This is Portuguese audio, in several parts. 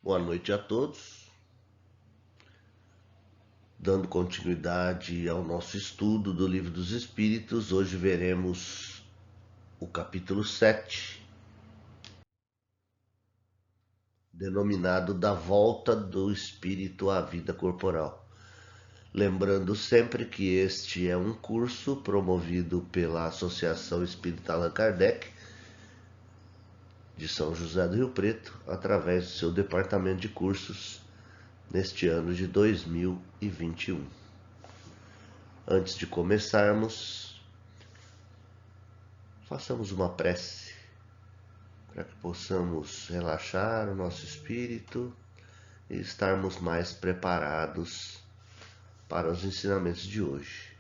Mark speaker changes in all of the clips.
Speaker 1: Boa noite a todos. Dando continuidade ao nosso estudo do Livro dos Espíritos, hoje veremos o capítulo 7, denominado Da Volta do Espírito à Vida Corporal. Lembrando sempre que este é um curso promovido pela Associação Espírita Allan Kardec, de São José do Rio Preto, através do seu departamento de cursos, neste ano de 2021. Antes de começarmos, façamos uma prece para que possamos relaxar o nosso espírito e estarmos mais preparados para os ensinamentos de hoje.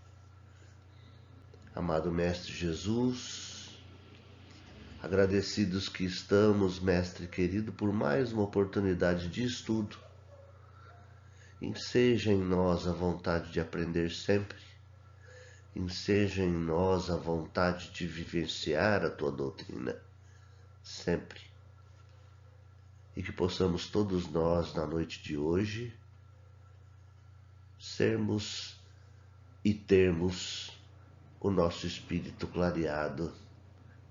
Speaker 1: Amado Mestre Jesus, agradecidos que estamos, Mestre querido, por mais uma oportunidade de estudo, enseja em nós a vontade de aprender sempre, enseja em nós a vontade de vivenciar a Tua doutrina sempre. E que possamos todos nós, na noite de hoje, sermos e termos o nosso espírito clareado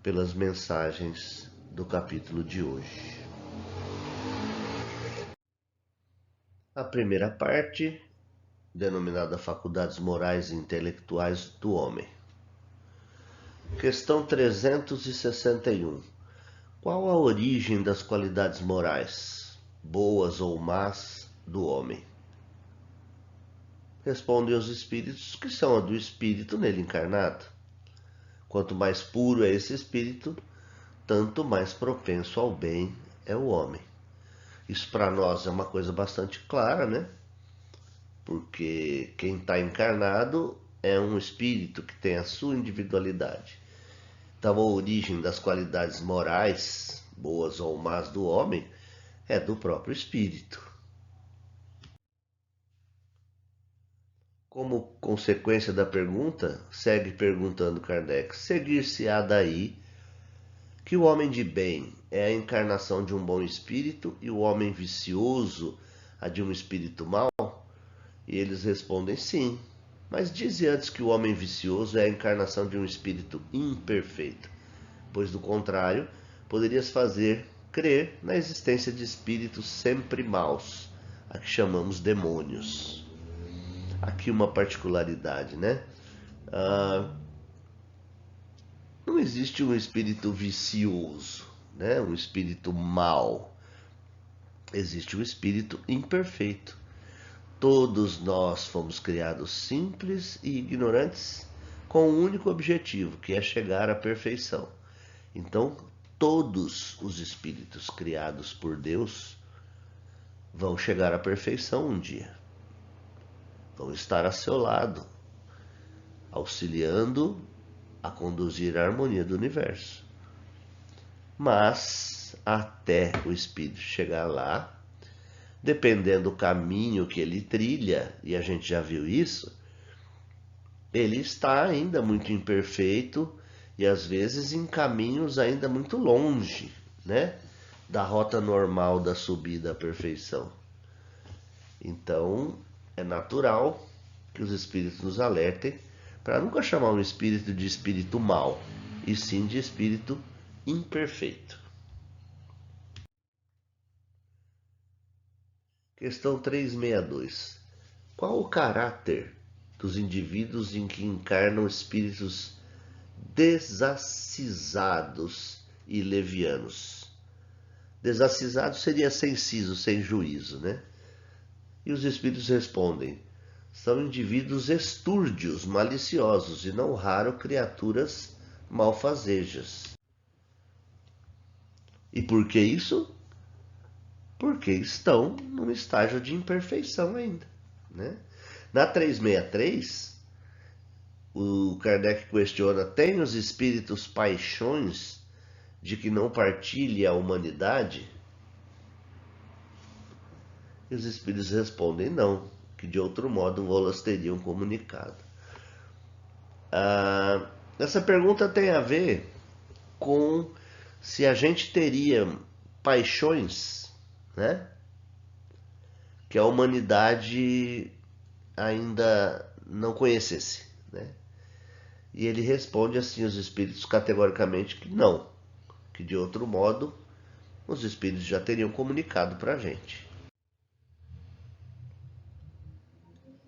Speaker 1: pelas mensagens do capítulo de hoje. A primeira parte, denominada Faculdades Morais e Intelectuais do Homem. Questão 361. Qual a origem das qualidades morais, boas ou más, do homem? Respondem os espíritos que são a do espírito nele encarnado. Quanto mais puro é esse espírito, tanto mais propenso ao bem é o homem. Isso para nós é uma coisa bastante clara, né? Porque quem está encarnado é um espírito que tem a sua individualidade. Então a origem das qualidades morais, boas ou más do homem, é do próprio espírito. Como consequência da pergunta, segue perguntando Kardec: seguir-se-á daí que o homem de bem é a encarnação de um bom espírito e o homem vicioso a de um espírito mau? E eles respondem sim. Mas dize antes que o homem vicioso é a encarnação de um espírito imperfeito, pois do contrário, poderias fazer crer na existência de espíritos sempre maus, a que chamamos demônios. Aqui uma particularidade, né? Não existe um espírito vicioso, né? Um espírito mau. Existe um espírito imperfeito. Todos nós fomos criados simples e ignorantes com um único objetivo, que é chegar à perfeição. Então, todos os espíritos criados por Deus vão chegar à perfeição um dia. Vão estar a seu lado, auxiliando a conduzir a harmonia do universo. Mas, até o espírito chegar lá, dependendo do caminho que ele trilha, e a gente já viu isso, ele está ainda muito imperfeito e às vezes em caminhos ainda muito longe, né, da rota normal da subida à perfeição. Então, é natural que os espíritos nos alertem para nunca chamar um espírito de espírito mau, e sim de espírito imperfeito. Questão 362. Qual o caráter dos indivíduos em que encarnam espíritos desacisados e levianos? Desacisado seria sem siso, sem juízo, né? E os espíritos respondem: são indivíduos estúrdios, maliciosos e não raro criaturas malfazejas. E por que isso? Porque estão num estágio de imperfeição ainda, né? Na 363, o Kardec questiona: tem os espíritos paixões de que não partilhe a humanidade? E os espíritos respondem não, que de outro modo vô-las teriam comunicado. Essa pergunta tem a ver com se a gente teria paixões, né? que a humanidade ainda não conhecesse, né? E ele responde assim os espíritos categoricamente que não, que de outro modo os espíritos já teriam comunicado para a gente.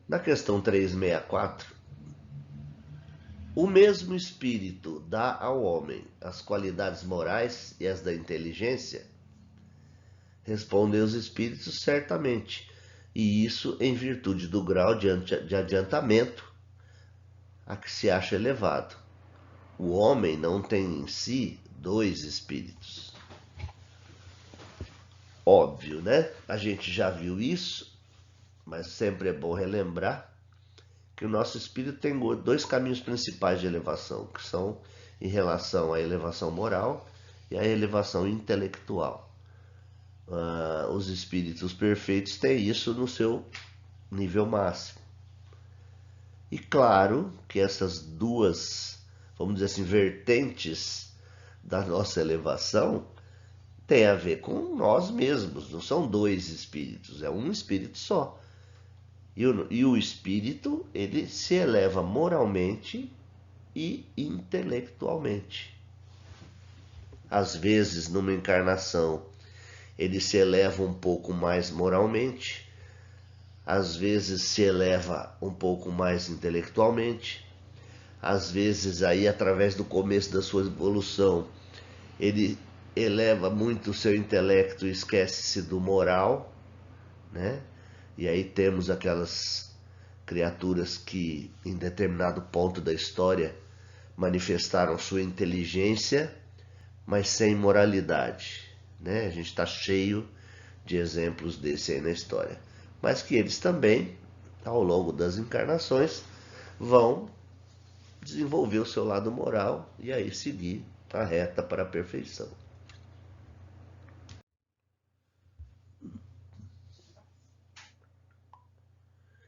Speaker 1: Na questão 364, o mesmo espírito dá ao homem as qualidades morais e as da inteligência? Respondem os espíritos certamente, e isso em virtude do grau de adiantamento a que se acha elevado. O homem não tem em si dois espíritos. Óbvio, né? A gente já viu isso, mas sempre é bom relembrar que o nosso espírito tem dois caminhos principais de elevação, que são em relação à elevação moral e à elevação intelectual. Os espíritos perfeitos têm isso no seu nível máximo. E claro que essas duas, vamos dizer assim, vertentes da nossa elevação têm a ver com nós mesmos, não são dois espíritos, é um espírito só. E o espírito, ele se eleva moralmente e intelectualmente. Às vezes, numa encarnação, ele se eleva um pouco mais moralmente, às vezes se eleva um pouco mais intelectualmente, às vezes aí através do começo da sua evolução, ele eleva muito o seu intelecto e esquece-se do moral, né? E aí temos aquelas criaturas que em determinado ponto da história manifestaram sua inteligência, mas sem moralidade, né? A gente está cheio de exemplos desse aí na história. Mas que eles também, ao longo das encarnações, vão desenvolver o seu lado moral e aí seguir a reta para a perfeição.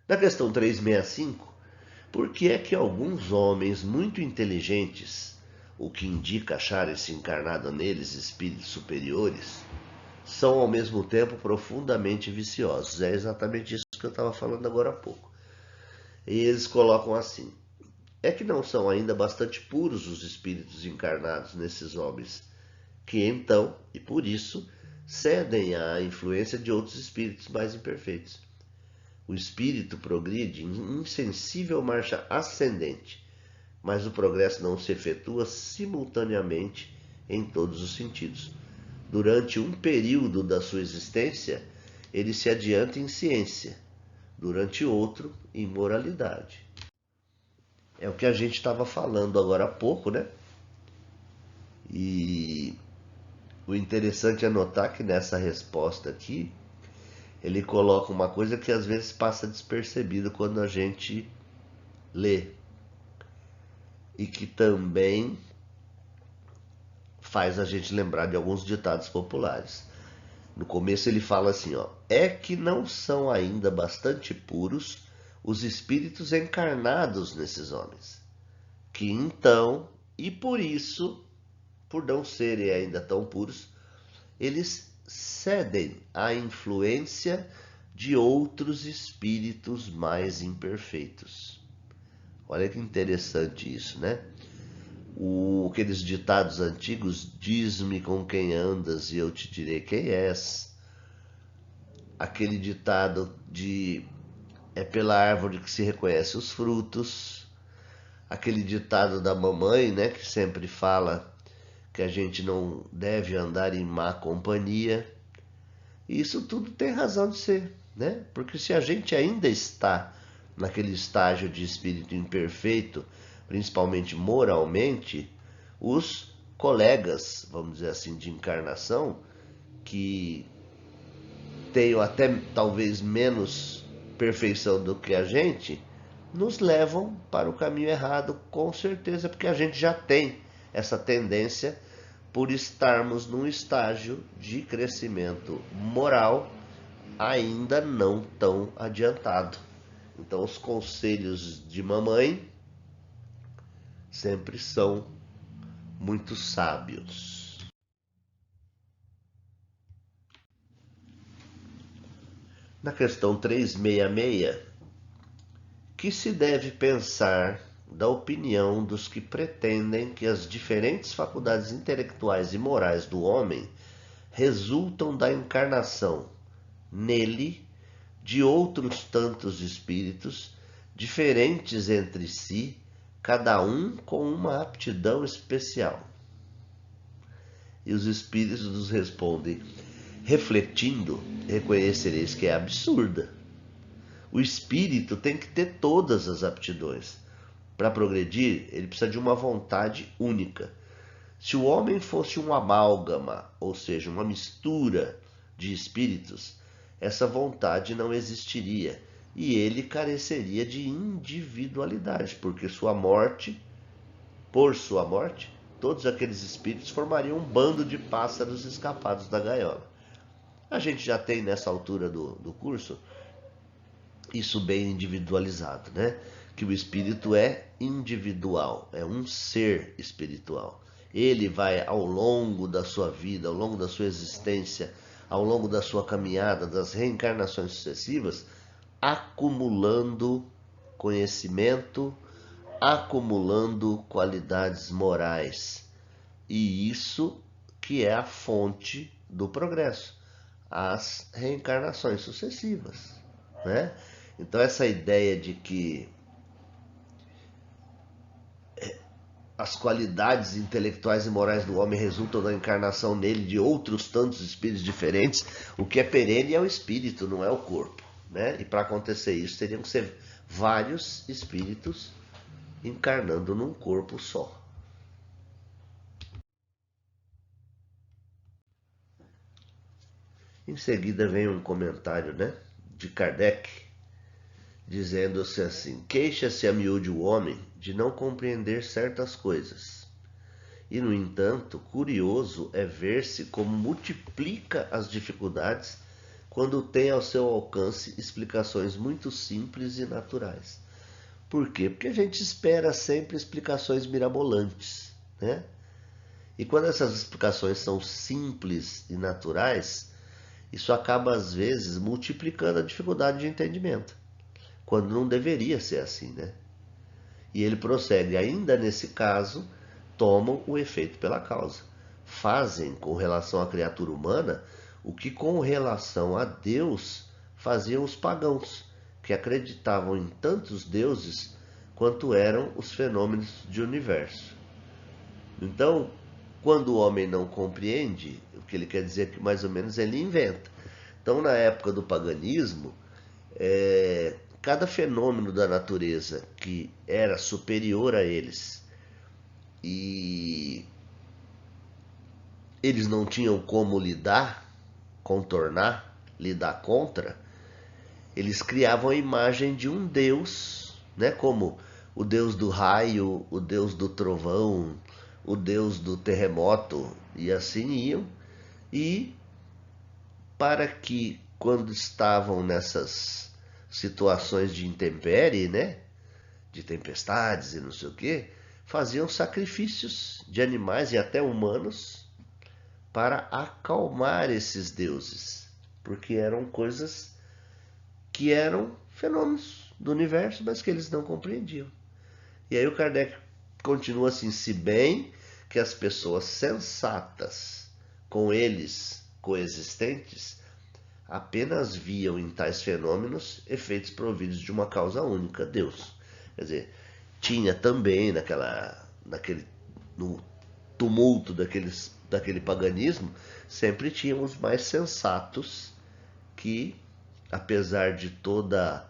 Speaker 1: Na questão 365, por que é que alguns homens muito inteligentes, o que indica acharem-se encarnado neles espíritos superiores, são ao mesmo tempo profundamente viciosos? É exatamente isso que eu estava falando agora há pouco. E eles colocam assim: é que não são ainda bastante puros os espíritos encarnados nesses homens, que então, e por isso, cedem à influência de outros espíritos mais imperfeitos. O espírito progride em insensível marcha ascendente, mas o progresso não se efetua simultaneamente em todos os sentidos. Durante um período da sua existência, ele se adianta em ciência, durante outro, em moralidade. É o que a gente estava falando agora há pouco, né? E o interessante é notar que nessa resposta aqui, ele coloca uma coisa que às vezes passa despercebido quando a gente lê. E que também faz a gente lembrar de alguns ditados populares. No começo ele fala assim, ó: é que não são ainda bastante puros os espíritos encarnados nesses homens, que então, e por isso, por não serem ainda tão puros, eles cedem à influência de outros espíritos mais imperfeitos. Olha que interessante isso, né? Aqueles ditados antigos: diz-me com quem andas e eu te direi quem és. Aquele ditado de é pela árvore que se reconhece os frutos. Aquele ditado da mamãe, né, que sempre fala que a gente não deve andar em má companhia. E isso tudo tem razão de ser, né? Porque se a gente ainda está naquele estágio de espírito imperfeito, principalmente moralmente, os colegas, vamos dizer assim, de encarnação, que tenham até talvez menos perfeição do que a gente, nos levam para o caminho errado, com certeza, porque a gente já tem essa tendência por estarmos num estágio de crescimento moral ainda não tão adiantado. Então, os conselhos de mamãe sempre são muito sábios. Na questão 366, que se deve pensar da opinião dos que pretendem que as diferentes faculdades intelectuais e morais do homem resultam da encarnação nele de outros tantos espíritos, diferentes entre si, cada um com uma aptidão especial. E os espíritos nos respondem: refletindo, reconhecereis que é absurda. O espírito tem que ter todas as aptidões. Para progredir, ele precisa de uma vontade única. Se o homem fosse um amálgama, ou seja, uma mistura de espíritos, essa vontade não existiria e ele careceria de individualidade, porque por sua morte, todos aqueles espíritos formariam um bando de pássaros escapados da gaiola. A gente já tem nessa altura do curso isso bem individualizado, né? Que o espírito é individual, é um ser espiritual. Ele vai ao longo da sua vida, ao longo da sua existência, ao longo da sua caminhada, das reencarnações sucessivas, acumulando conhecimento, acumulando qualidades morais. E isso que é a fonte do progresso, as reencarnações sucessivas, né? Então essa ideia de que as qualidades intelectuais e morais do homem resultam da encarnação nele de outros tantos espíritos diferentes, o que é perene é o espírito, não é o corpo, né? E para acontecer isso, teriam que ser vários espíritos encarnando num corpo só. Em seguida vem um comentário, né, de Kardec, dizendo-se assim: queixa-se a miúde o homem de não compreender certas coisas. E, no entanto, curioso é ver-se como multiplica as dificuldades quando tem ao seu alcance explicações muito simples e naturais. Por quê? Porque a gente espera sempre explicações mirabolantes, né? E quando essas explicações são simples e naturais, isso acaba às vezes multiplicando a dificuldade de entendimento, quando não deveria ser assim, né? E ele prossegue: ainda nesse caso, tomam o efeito pela causa. Fazem com relação à criatura humana o que com relação a Deus faziam os pagãos, que acreditavam em tantos deuses quanto eram os fenômenos de universo. Então, quando o homem não compreende, o que ele quer dizer é que mais ou menos ele inventa. Então, na época do paganismo, cada fenômeno da natureza que era superior a eles e eles não tinham como lidar, contornar, lidar contra, eles criavam a imagem de um deus, né, como o deus do raio, o deus do trovão, o deus do terremoto, e assim iam. E para que, quando estavam nessas situações de intempérie, né, de tempestades e não sei o que, faziam sacrifícios de animais e até humanos para acalmar esses deuses, porque eram coisas que eram fenômenos do universo, mas que eles não compreendiam. E aí o Kardec continua assim: se bem que as pessoas sensatas com eles coexistentes apenas viam em tais fenômenos efeitos providos de uma causa única, Deus. Quer dizer, tinha também no tumulto daquele paganismo, sempre tinham os mais sensatos que, apesar de toda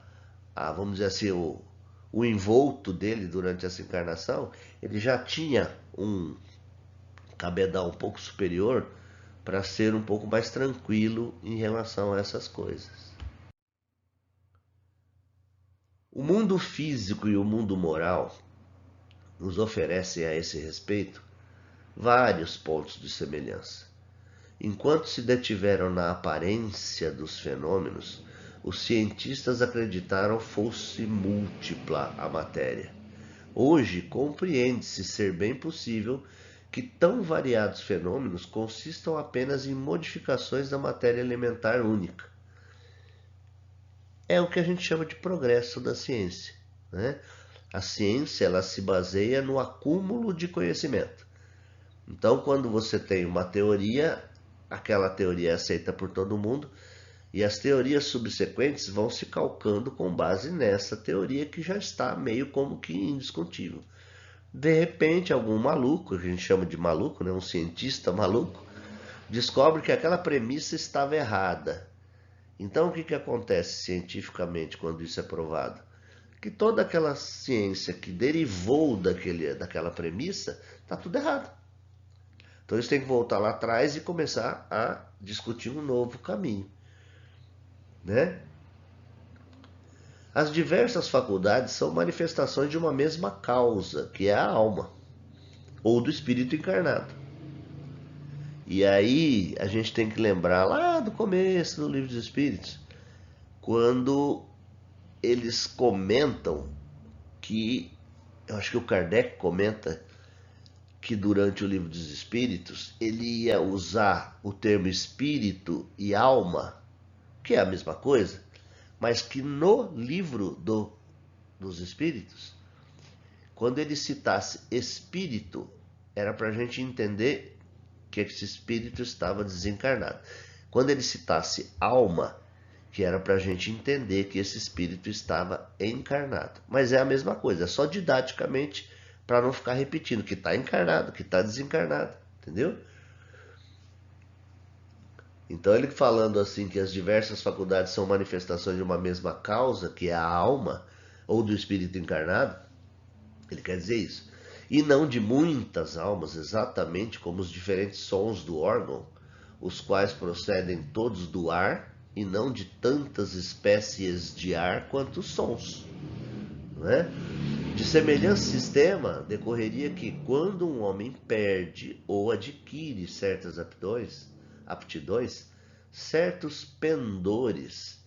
Speaker 1: vamos dizer assim, o envolto dele durante essa encarnação, ele já tinha um cabedal um pouco superior para ser um pouco mais tranquilo em relação a essas coisas. O mundo físico e o mundo moral nos oferecem a esse respeito vários pontos de semelhança. Enquanto se detiveram na aparência dos fenômenos, os cientistas acreditaram fosse múltipla a matéria. Hoje compreende-se ser bem possível que tão variados fenômenos consistam apenas em modificações da matéria elementar única. é o que a gente chama de progresso da ciência, né? A ciência, ela se baseia no acúmulo de conhecimento. Então, quando você tem uma teoria, aquela teoria é aceita por todo mundo, e as teorias subsequentes vão se calcando com base nessa teoria que já está meio como que indiscutível. De repente, algum maluco, que a gente chama de maluco, né, um cientista maluco, descobre que aquela premissa estava errada. Então, o que acontece cientificamente quando isso é provado? Que toda aquela ciência que derivou daquela premissa está tudo errado. Então, eles têm que voltar lá atrás e começar a discutir um novo caminho, né? As diversas faculdades são manifestações de uma mesma causa, que é a alma, ou do espírito encarnado. E aí a gente tem que lembrar lá do começo do Livro dos Espíritos, quando eles comentam que, eu acho que o Kardec comenta que durante o Livro dos Espíritos ele ia usar o termo espírito e alma, que é a mesma coisa, mas que no livro dos Espíritos, quando ele citasse espírito, era para a gente entender que esse espírito estava desencarnado. Quando ele citasse alma, que era para a gente entender que esse espírito estava encarnado. Mas é a mesma coisa, é só didaticamente para não ficar repetindo que está encarnado, que está desencarnado, entendeu? Então ele falando assim que as diversas faculdades são manifestações de uma mesma causa, que é a alma, ou do espírito encarnado, ele quer dizer isso. E não de muitas almas, exatamente como os diferentes sons do órgão, os quais procedem todos do ar, e não de tantas espécies de ar quanto sons. Não é? De semelhante sistema, decorreria que quando um homem perde ou adquire certas aptidões, certos pendores,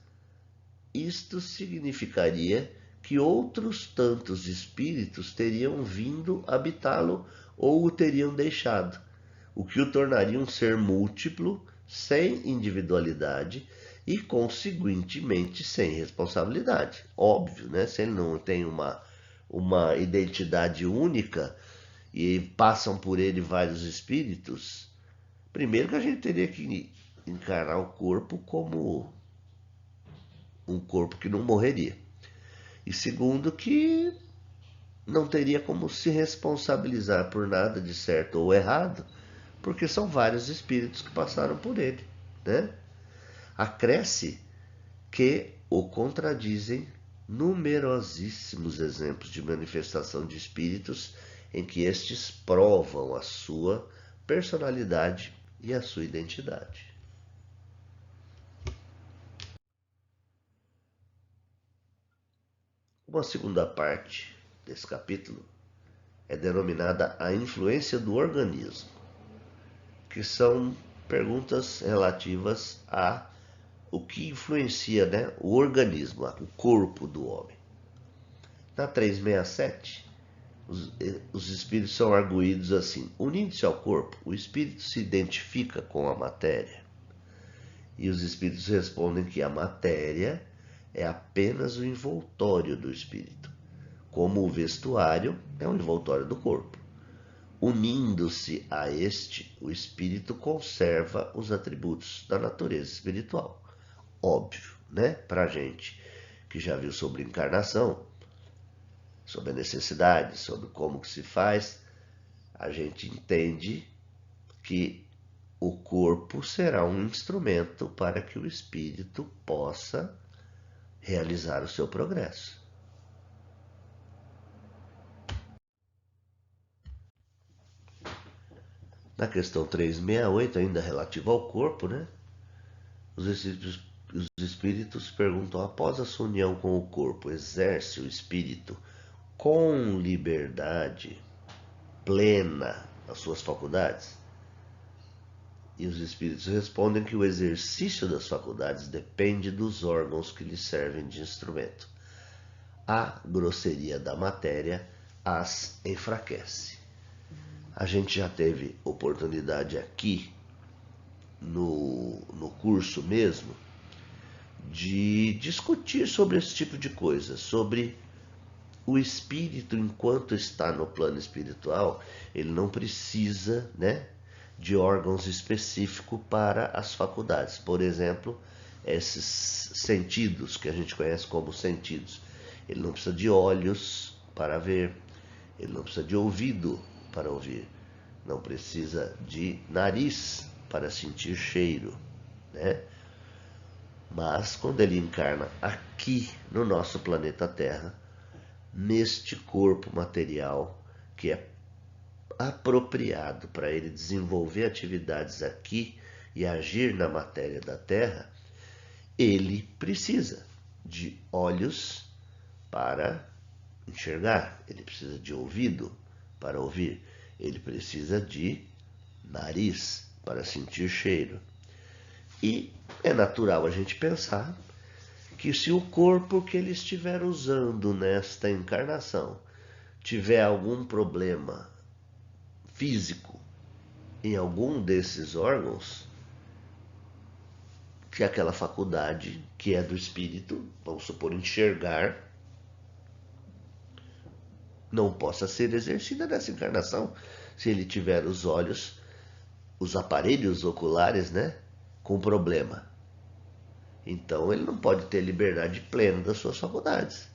Speaker 1: isto significaria que outros tantos espíritos teriam vindo habitá-lo ou o teriam deixado, o que o tornaria um ser múltiplo, sem individualidade e, conseguintemente, sem responsabilidade. Óbvio, né? Se ele não tem uma identidade única e passam por ele vários espíritos, primeiro que a gente teria que encarar o corpo como um corpo que não morreria. E segundo que não teria como se responsabilizar por nada de certo ou errado, porque são vários espíritos que passaram por ele, né? Acresce que o contradizem numerosíssimos exemplos de manifestação de espíritos em que estes provam a sua personalidade e a sua identidade. Uma segunda parte desse capítulo é denominada a influência do organismo, que são perguntas relativas a o que influencia, né, o organismo, o corpo do homem. Na 367, os espíritos são arguídos assim: unindo-se ao corpo, o espírito se identifica com a matéria. E os espíritos respondem que a matéria é apenas o envoltório do espírito, como o vestuário é o envoltório do corpo. Unindo-se a este, o espírito conserva os atributos da natureza espiritual. Óbvio, né? Pra gente que já viu sobre encarnação, sobre a necessidade, sobre como que se faz, a gente entende que o corpo será um instrumento para que o espírito possa realizar o seu progresso. Na questão 368, ainda relativa ao corpo, né? Os espíritos perguntam: após a sua união com o corpo, exerce o espírito com liberdade plena as suas faculdades? E os espíritos respondem que o exercício das faculdades depende dos órgãos que lhes servem de instrumento. A grosseria da matéria as enfraquece. A gente já teve oportunidade aqui no curso mesmo de discutir sobre esse tipo de coisa, sobre o espírito enquanto está no plano espiritual. Ele não precisa, né, de órgãos específicos para as faculdades. Por exemplo, esses sentidos que a gente conhece como sentidos. Ele não precisa de olhos para ver, ele não precisa de ouvido para ouvir, não precisa de nariz para sentir cheiro, né? Mas quando ele encarna aqui no nosso planeta Terra, neste corpo material que é apropriado para ele desenvolver atividades aqui e agir na matéria da Terra, ele precisa de olhos para enxergar, ele precisa de ouvido para ouvir, ele precisa de nariz para sentir cheiro. E é natural a gente pensar que se o corpo que ele estiver usando nesta encarnação tiver algum problema físico em algum desses órgãos, que aquela faculdade que é do espírito, vamos supor, enxergar, não possa ser exercida nessa encarnação, se ele tiver os olhos, os aparelhos oculares, né, com problema. Então ele não pode ter liberdade plena das suas faculdades.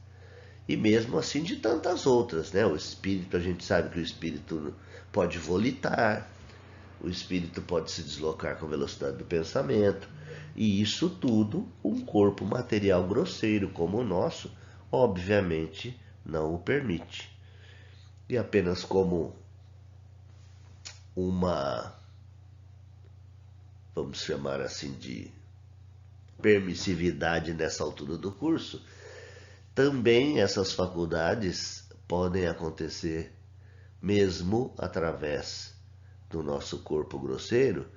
Speaker 1: E mesmo assim de tantas outras, né? O espírito, a gente sabe que o espírito pode volitar, o espírito pode se deslocar com a velocidade do pensamento, e isso tudo um corpo material grosseiro como o nosso, obviamente, não o permite. E apenas como uma, vamos chamar assim, de permissividade nessa altura do curso, também essas faculdades podem acontecer mesmo através do nosso corpo grosseiro,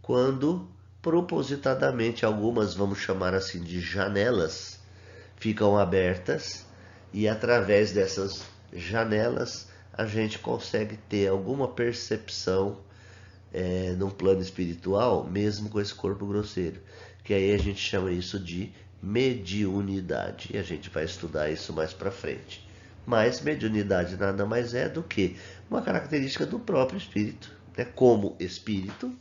Speaker 1: quando propositadamente algumas, vamos chamar assim, de janelas, ficam abertas e através dessas janelas a gente consegue ter alguma percepção num plano espiritual, mesmo com esse corpo grosseiro, que aí a gente chama isso de mediunidade, e a gente vai estudar isso mais para frente. Mas mediunidade nada mais é do que uma característica do próprio espírito, né? Como espírito,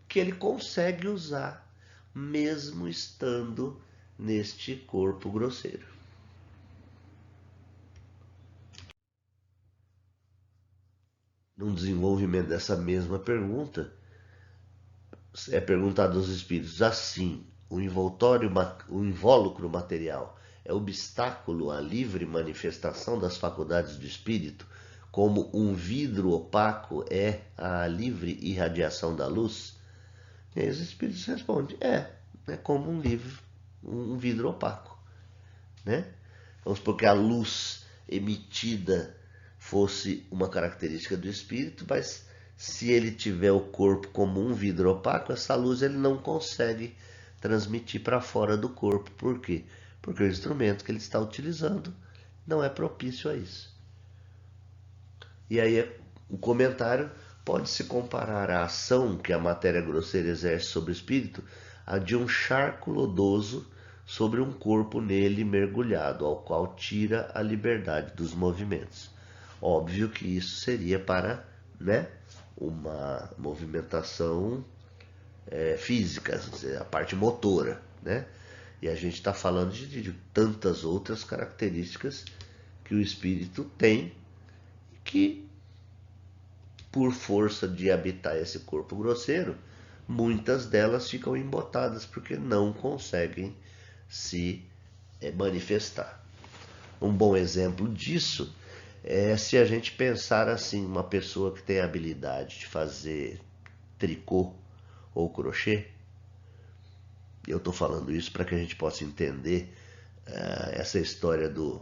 Speaker 1: que ele consegue usar mesmo estando neste corpo grosseiro. No desenvolvimento dessa mesma pergunta, é perguntado aos espíritos assim: o invólucro material é obstáculo à livre manifestação das faculdades do espírito, como um vidro opaco é à livre irradiação da luz? E aí os espíritos respondem: é como um vidro opaco, né? Vamos supor que a luz emitida fosse uma característica do espírito, mas se ele tiver o corpo como um vidro opaco, essa luz ele não consegue transmitir para fora do corpo. Por quê? Porque o instrumento que ele está utilizando não é propício a isso. E aí o comentário: pode-se comparar a ação que a matéria grosseira exerce sobre o espírito a de um charco lodoso sobre um corpo nele mergulhado, ao qual tira a liberdade dos movimentos. Óbvio que isso seria para, né, uma movimentação física, a parte motora, né? E a gente está falando de tantas outras características que o espírito tem, que por força de habitar esse corpo grosseiro, muitas delas ficam embotadas porque não conseguem se manifestar. Um bom exemplo disso é se a gente pensar assim: uma pessoa que tem a habilidade de fazer tricô ou crochê. Eu estou falando isso para que a gente possa entender essa história do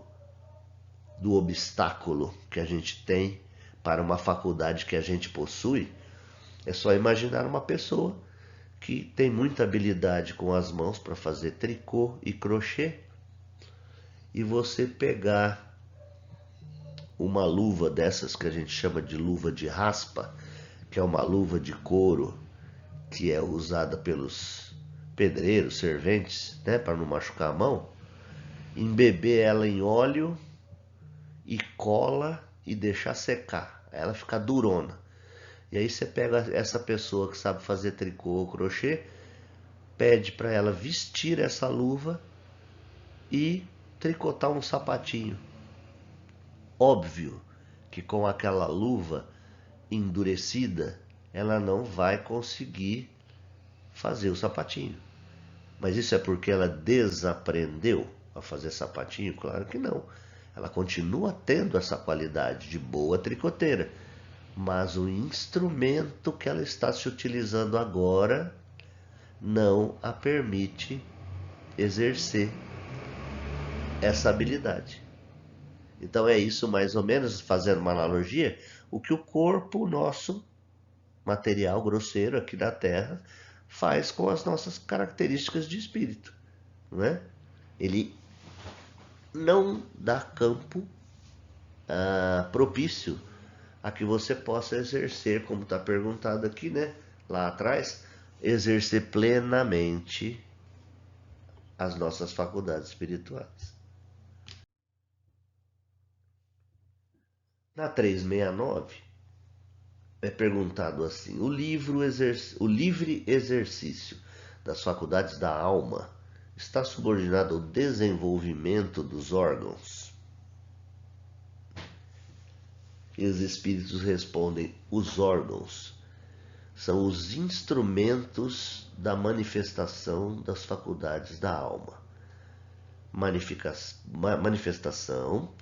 Speaker 1: obstáculo que a gente tem para uma faculdade que a gente possui. É só imaginar uma pessoa que tem muita habilidade com as mãos para fazer tricô e crochê, e você pegar uma luva dessas que a gente chama de luva de raspa, que é uma luva de couro que é usada pelos pedreiros, serventes, né, para não machucar a mão, embeber ela em óleo e cola e deixar secar. Aí ela fica durona. E aí você pega essa pessoa que sabe fazer tricô ou crochê, pede para ela vestir essa luva e tricotar um sapatinho. Óbvio que com aquela luva endurecida, ela não vai conseguir fazer o sapatinho. Mas isso é porque ela desaprendeu a fazer sapatinho? Claro que não. Ela continua tendo essa qualidade de boa tricoteira, mas o instrumento que ela está se utilizando agora não a permite exercer essa habilidade. Então é isso mais ou menos, fazendo uma analogia, o que o corpo nosso, material grosseiro aqui da Terra, faz com as nossas características de espírito, não é? Ele não dá campo propício a que você possa exercer, como está perguntado aqui, né? Lá atrás, exercer plenamente as nossas faculdades espirituais. Na 369 é perguntado assim: o livre exercício das faculdades da alma está subordinado ao desenvolvimento dos órgãos? E os espíritos respondem: os órgãos são os instrumentos da manifestação das faculdades da alma. Manifestação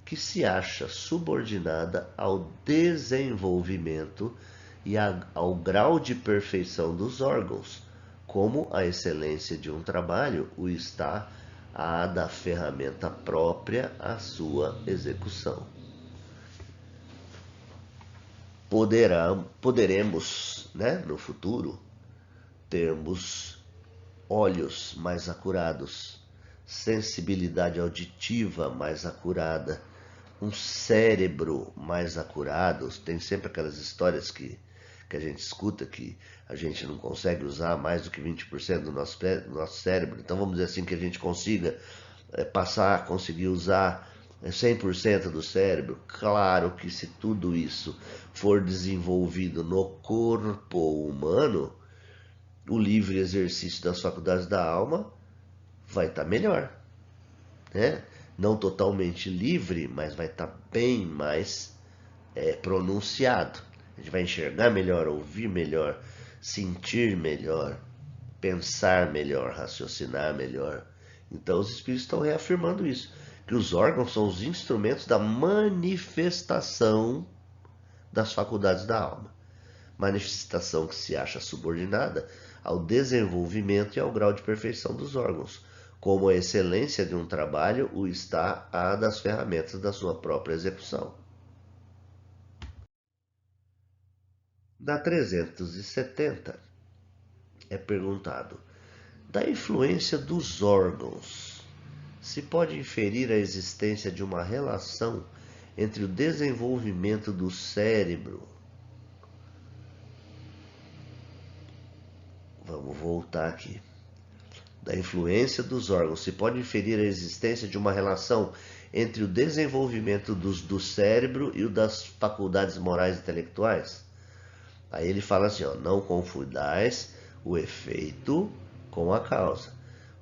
Speaker 1: que se acha subordinada ao desenvolvimento e ao grau de perfeição dos órgãos, como a excelência de um trabalho o está a da ferramenta própria à sua execução. Poderemos, né, no futuro, termos olhos mais acurados, sensibilidade auditiva mais acurada, um cérebro mais acurado. Tem sempre aquelas histórias que a gente escuta que a gente não consegue usar mais do que 20% do nosso cérebro. Então vamos dizer assim que a gente consiga conseguir usar 100% do cérebro. Claro que se tudo isso for desenvolvido no corpo humano, o livre exercício das faculdades da alma vai estar melhor, né? Não totalmente livre, mas vai estar bem mais pronunciado. A gente vai enxergar melhor, ouvir melhor, sentir melhor, pensar melhor, raciocinar melhor. Então os espíritos estão reafirmando isso, que os órgãos são os instrumentos da manifestação das faculdades da alma. Manifestação que se acha subordinada ao desenvolvimento e ao grau de perfeição dos órgãos, como a excelência de um trabalho o está a das ferramentas da sua própria execução. Na 370 é perguntado: da influência dos órgãos, se pode inferir a existência de uma relação entre o desenvolvimento do cérebro. Vamos voltar aqui. Da influência dos órgãos, se pode inferir a existência de uma relação entre o desenvolvimento do cérebro e o das faculdades morais e intelectuais? Aí ele fala assim, ó: não confundais o efeito com a causa.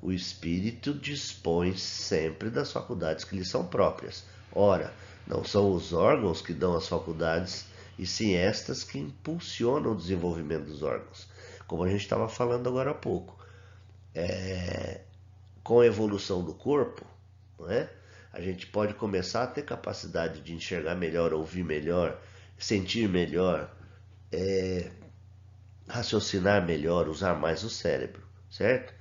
Speaker 1: O espírito dispõe sempre das faculdades que lhe são próprias. Ora, não são os órgãos que dão as faculdades, e sim estas que impulsionam o desenvolvimento dos órgãos. Como a gente estava falando agora há pouco. Com a evolução do corpo, não é? A gente pode começar a ter capacidade de enxergar melhor, ouvir melhor, sentir melhor, raciocinar melhor, usar mais o cérebro, certo?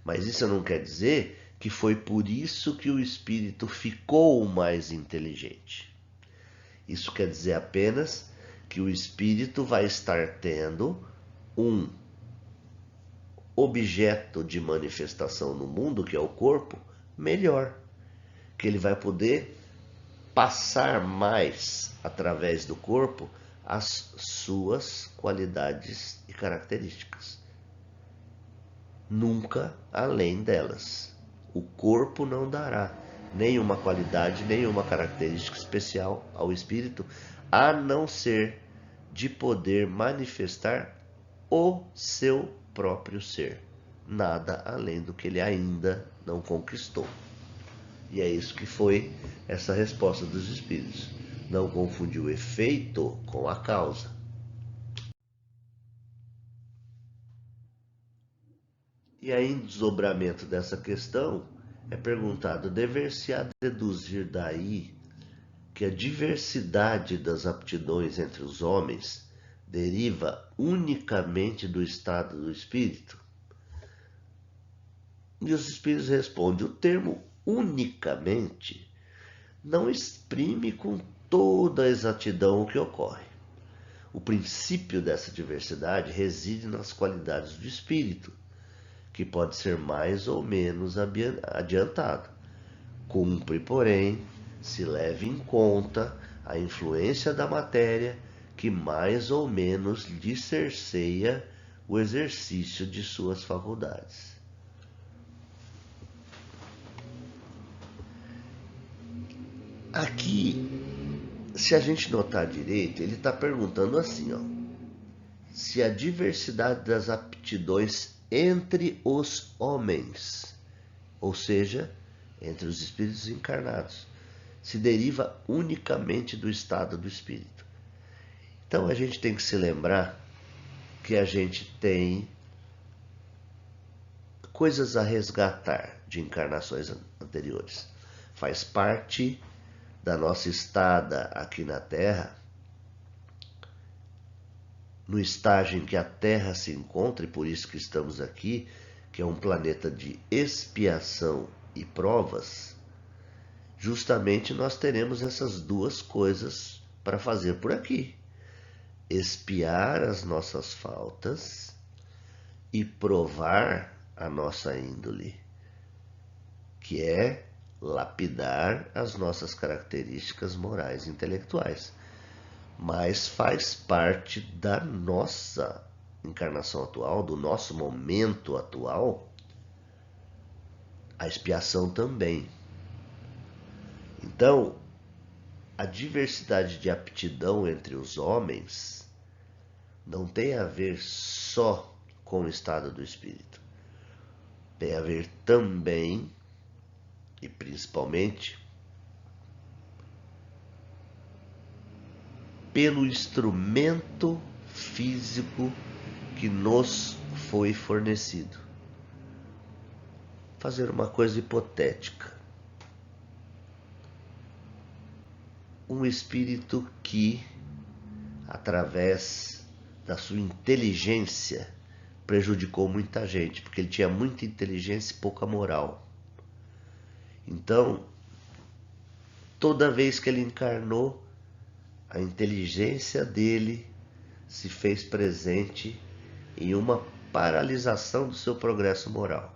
Speaker 1: Mas isso não quer dizer que foi por isso que o espírito ficou mais inteligente. Isso quer dizer apenas que o espírito vai estar tendo um objeto de manifestação no mundo, que é o corpo, melhor. Que ele vai poder passar mais através do corpo as suas qualidades e características. nunca além delas. O corpo não dará nenhuma qualidade, nenhuma característica especial ao espírito, a não ser de poder manifestar o seu próprio ser. Nada além do que ele ainda não conquistou. E é isso que foi essa resposta dos espíritos. Não confundir o efeito com a causa. E aí, em desdobramento dessa questão, é perguntado: dever-se-á deduzir daí que a diversidade das aptidões entre os homens deriva unicamente do estado do espírito? E os espíritos respondem: o termo unicamente não exprime com toda a exatidão o que ocorre. O princípio dessa diversidade reside nas qualidades do espírito, que pode ser mais ou menos adiantado. Cumpre, porém, se leve em conta a influência da matéria que mais ou menos lhe cerceia o exercício de suas faculdades. Aqui, se a gente notar direito, ele está perguntando assim, ó, se a diversidade das aptidões entre os homens, ou seja, entre os espíritos encarnados, se deriva unicamente do estado do espírito. Então a gente tem que se lembrar que a gente tem coisas a resgatar de encarnações anteriores. Faz parte da nossa estada aqui na Terra, no estágio em que a Terra se encontra, e por isso que estamos aqui, que é um planeta de expiação e provas, justamente nós teremos essas duas coisas para fazer por aqui: expiar as nossas faltas e provar a nossa índole, que é lapidar as nossas características morais e intelectuais. Mas faz parte da nossa encarnação atual, do nosso momento atual, a expiação também. Então, a diversidade de aptidão entre os homens não tem a ver só com o estado do espírito. Tem a ver também, e principalmente, pelo instrumento físico que nos foi fornecido. Fazer uma coisa hipotética. Um espírito que, através da sua inteligência, prejudicou muita gente, porque ele tinha muita inteligência e pouca moral. Então, toda vez que ele encarnou, a inteligência dele se fez presente em uma paralisação do seu progresso moral.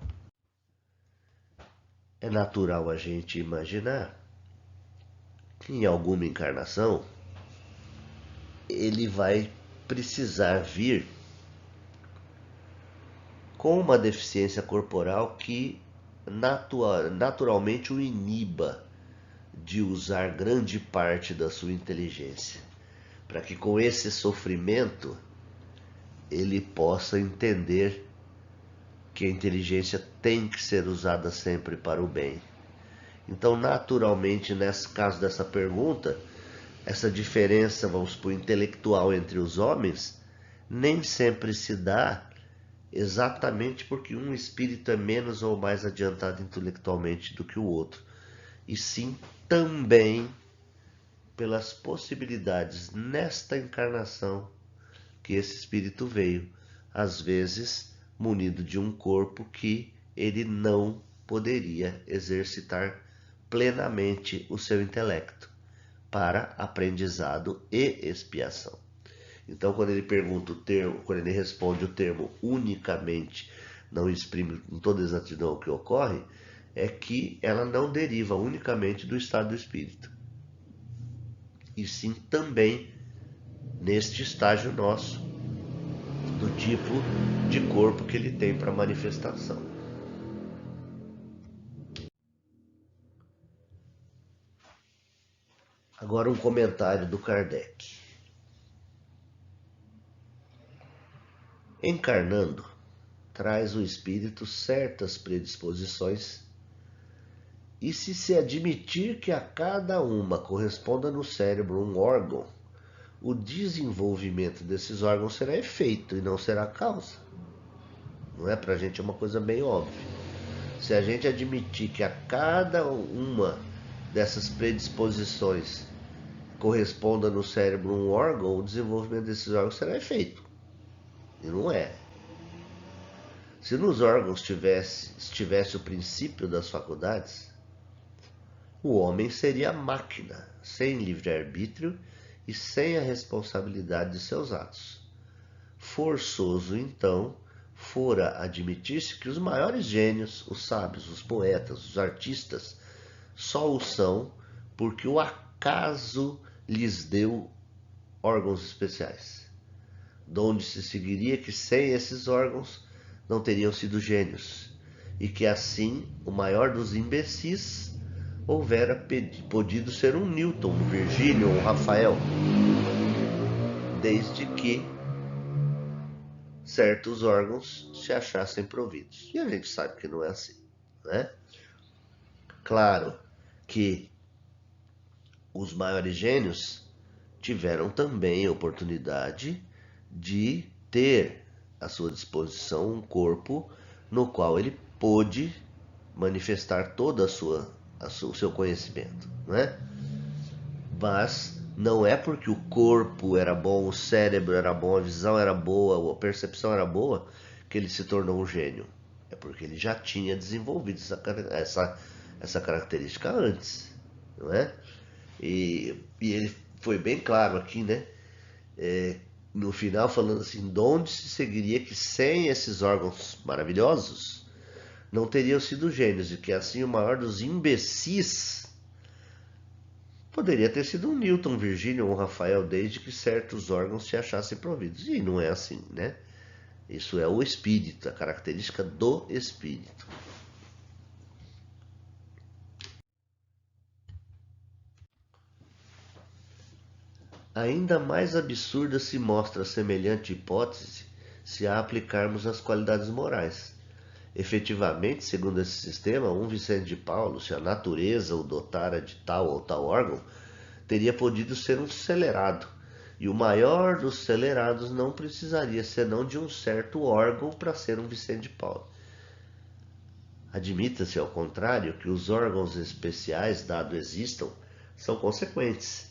Speaker 1: É natural a gente imaginar que em alguma encarnação ele vai precisar vir com uma deficiência corporal que naturalmente o iniba de usar grande parte da sua inteligência, para que com esse sofrimento ele possa entender que a inteligência tem que ser usada sempre para o bem. Então, naturalmente, nesse caso dessa pergunta, essa diferença, vamos supor, intelectual entre os homens, nem sempre se dá exatamente porque um espírito é menos ou mais adiantado intelectualmente do que o outro, e sim também pelas possibilidades nesta encarnação que esse espírito veio, às vezes munido de um corpo que ele não poderia exercitar plenamente o seu intelecto para aprendizado e expiação. Então, quando ele pergunta o termo, quando ele responde o termo unicamente, não exprime com toda exatidão o que ocorre, é que ela não deriva unicamente do estado do espírito, e sim também neste estágio nosso, do tipo de corpo que ele tem para manifestação. Agora um comentário do Kardec. Encarnando, traz o espírito certas predisposições, e se admitir que a cada uma corresponda no cérebro um órgão, o desenvolvimento desses órgãos será efeito e não será causa. Não é? Pra gente é uma coisa bem óbvia. Se a gente admitir que a cada uma dessas predisposições corresponda no cérebro um órgão, o desenvolvimento desses órgãos será efeito. E não é. Se nos órgãos estivesse o princípio das faculdades, o homem seria máquina, sem livre-arbítrio e sem a responsabilidade de seus atos. Forçoso, então, fora admitir-se que os maiores gênios, os sábios, os poetas, os artistas, só o são porque o acaso lhes deu órgãos especiais, donde se seguiria que sem esses órgãos não teriam sido gênios, e que assim o maior dos imbecis houvera podido ser um Newton, um Virgílio ou um Rafael, desde que certos órgãos se achassem providos. E a gente sabe que não é assim, né? Claro que os maiores gênios tiveram também a oportunidade de ter à sua disposição um corpo no qual ele pôde manifestar todo o seu conhecimento, né? Mas não é porque o corpo era bom, o cérebro era bom, a visão era boa, a percepção era boa, que ele se tornou um gênio. É porque ele já tinha desenvolvido essa característica antes, não é? E ele foi bem claro aqui, né? No final, falando assim, de onde se seguiria que sem esses órgãos maravilhosos não teriam sido gênios, e que assim o maior dos imbecis poderia ter sido um Newton, um Virgílio ou um Rafael, desde que certos órgãos se achassem providos. E não é assim, né? Isso é o espírito, a característica do espírito. Ainda mais absurda se mostra semelhante hipótese se a aplicarmos às qualidades morais. Efetivamente, segundo esse sistema, um Vicente de Paulo, se a natureza o dotara de tal ou tal órgão, teria podido ser um celerado, e o maior dos celerados não precisaria senão de um certo órgão para ser um Vicente de Paulo. Admita-se, ao contrário, que os órgãos especiais, dado existam, são consequentes,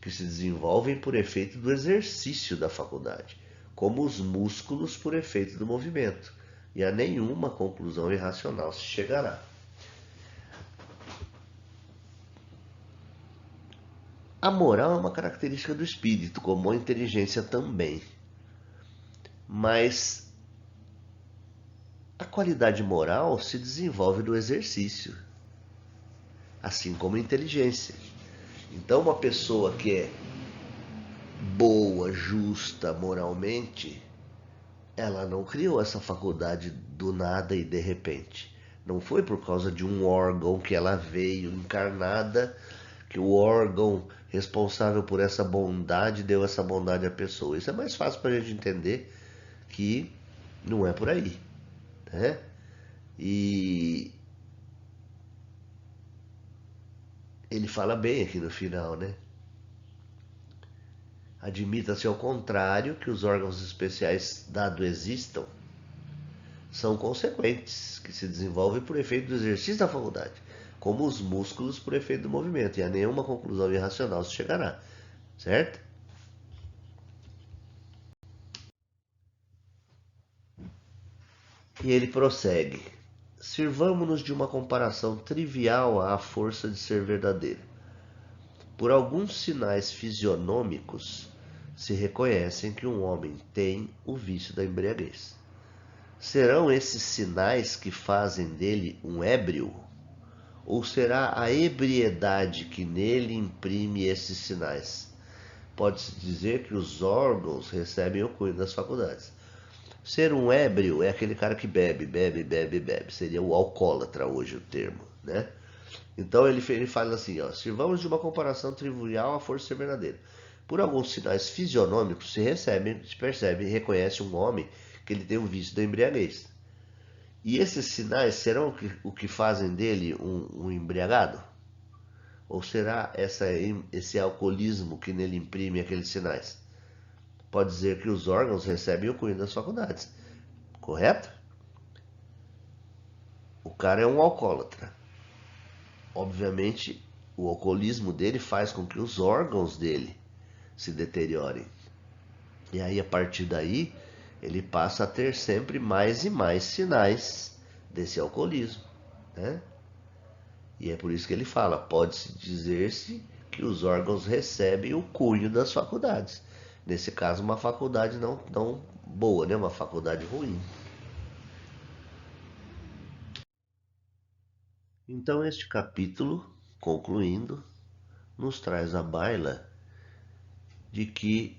Speaker 1: que se desenvolvem por efeito do exercício da faculdade, como os músculos por efeito do movimento, e a nenhuma conclusão irracional se chegará. A moral é uma característica do espírito, como a inteligência também. Mas a qualidade moral se desenvolve do exercício, assim como a inteligência. Então, uma pessoa que é boa, justa moralmente, ela não criou essa faculdade do nada e de repente. Não foi por causa de um órgão que ela veio encarnada, que o órgão responsável por essa bondade deu essa bondade à pessoa. Isso é mais fácil para a gente entender que não é por aí, né? E ele fala bem aqui no final, né? Admita-se ao contrário que os órgãos especiais, dado existam, são consequentes, que se desenvolvem por efeito do exercício da faculdade, como os músculos por efeito do movimento, e a nenhuma conclusão irracional se chegará, certo? E ele prossegue: sirvamo-nos de uma comparação trivial à força de ser verdadeiro. Por alguns sinais fisionômicos se reconhecem que um homem tem o vício da embriaguez. Serão esses sinais que fazem dele um ébrio? Ou será a ebriedade que nele imprime esses sinais? pode-se dizer que os órgãos recebem o cunho das faculdades. Ser um ébrio é aquele cara que bebe, bebe, bebe, bebe. Seria o alcoólatra hoje o termo, né? Então ele fala assim, ó, sirvamos de uma comparação trivial à força ser verdadeira. Por alguns sinais fisionômicos se percebe e reconhece um homem que ele tem um vício da embriaguez. E esses sinais serão o que fazem dele um embriagado? Ou será esse alcoolismo que nele imprime aqueles sinais? Pode dizer que os órgãos recebem o cunho das faculdades, correto? O cara é um alcoólatra. Obviamente, o alcoolismo dele faz com que os órgãos dele se deteriorem. E aí, a partir daí, ele passa a ter sempre mais e mais sinais desse alcoolismo, né? E é por isso que ele fala, pode-se dizer-se que os órgãos recebem o cunho das faculdades. Nesse caso, uma faculdade não tão boa, né? Uma faculdade ruim. Então, este capítulo, concluindo, nos traz à baila de que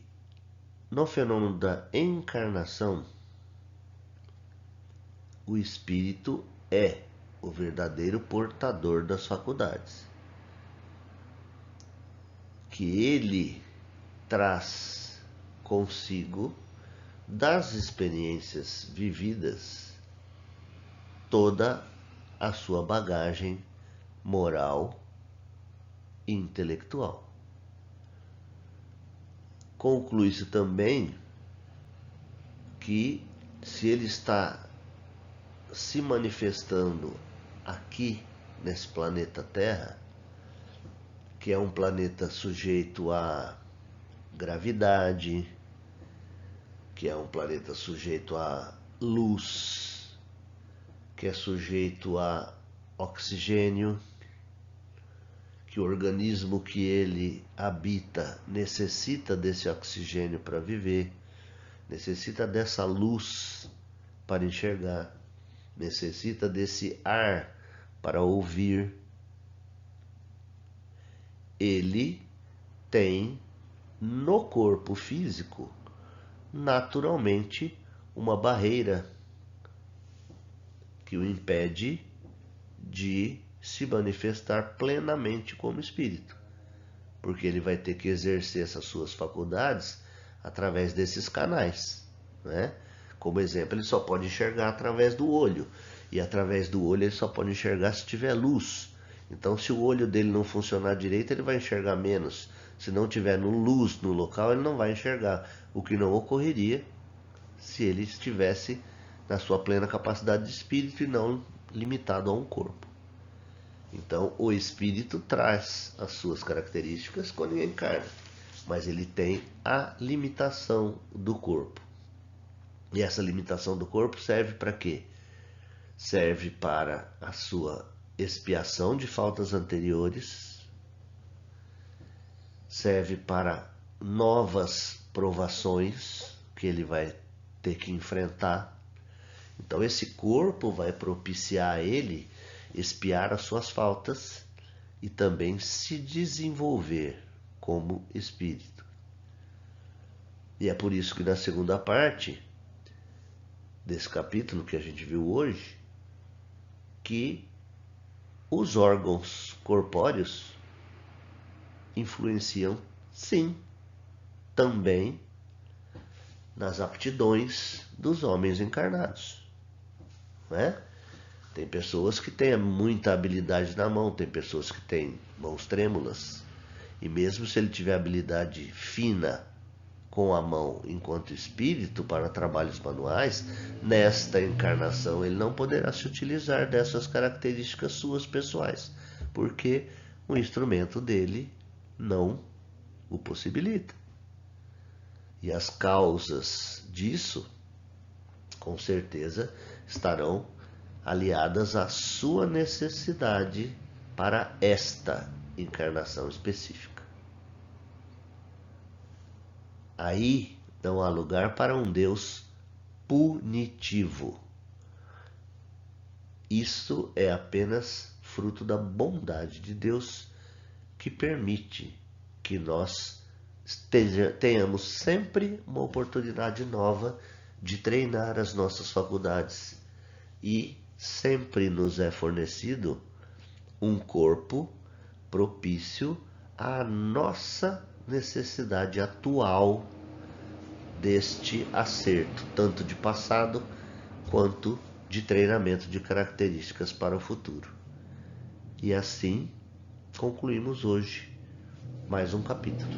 Speaker 1: no fenômeno da encarnação, o espírito é o verdadeiro portador das faculdades, que ele traz consigo das experiências vividas toda a sua bagagem moral e intelectual. Conclui-se também que se ele está se manifestando aqui nesse planeta Terra, que é um planeta sujeito a gravidade, que é um planeta sujeito a luz, que é sujeito a oxigênio, que o organismo que ele habita necessita desse oxigênio para viver, necessita dessa luz para enxergar, necessita desse ar para ouvir. Ele tem no corpo físico naturalmente uma barreira que o impede de se manifestar plenamente como espírito, porque ele vai ter que exercer essas suas faculdades através desses canais, né? Como exemplo, ele só pode enxergar através do olho, e através do olho ele só pode enxergar se tiver luz. Então, se o olho dele não funcionar direito, ele vai enxergar menos. Se não tiver luz no local, ele não vai enxergar, o que não ocorreria se ele estivesse na sua plena capacidade de espírito e não limitado a um corpo. Então, o espírito traz as suas características quando ele encarna, mas ele tem a limitação do corpo. E essa limitação do corpo serve para quê? Serve para a sua expiação de faltas anteriores, serve para novas provações que ele vai ter que enfrentar. Então esse corpo vai propiciar a ele expiar as suas faltas e também se desenvolver como espírito. E é por isso que na segunda parte desse capítulo que a gente viu hoje, que os órgãos corpóreos influenciam, sim, também nas aptidões dos homens encarnados, né? Tem pessoas que têm muita habilidade na mão, tem pessoas que têm mãos trêmulas, e mesmo se ele tiver habilidade fina com a mão enquanto espírito para trabalhos manuais, nesta encarnação ele não poderá se utilizar dessas características suas pessoais, porque o instrumento dele não o possibilita. E as causas disso, com certeza, estarão aliadas à sua necessidade para esta encarnação específica. Aí não há lugar para um Deus punitivo. Isso é apenas fruto da bondade de Deus, que permite que nós tenhamos sempre uma oportunidade nova de treinar as nossas faculdades e sempre nos é fornecido um corpo propício à nossa necessidade atual deste acerto, tanto de passado quanto de treinamento de características para o futuro. E assim concluímos hoje mais um capítulo.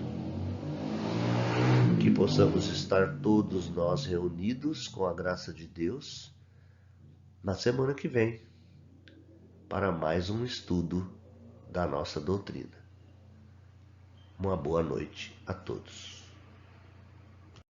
Speaker 1: Que possamos estar todos nós reunidos com a graça de Deus na semana que vem para mais um estudo da nossa doutrina. Uma boa noite a todos.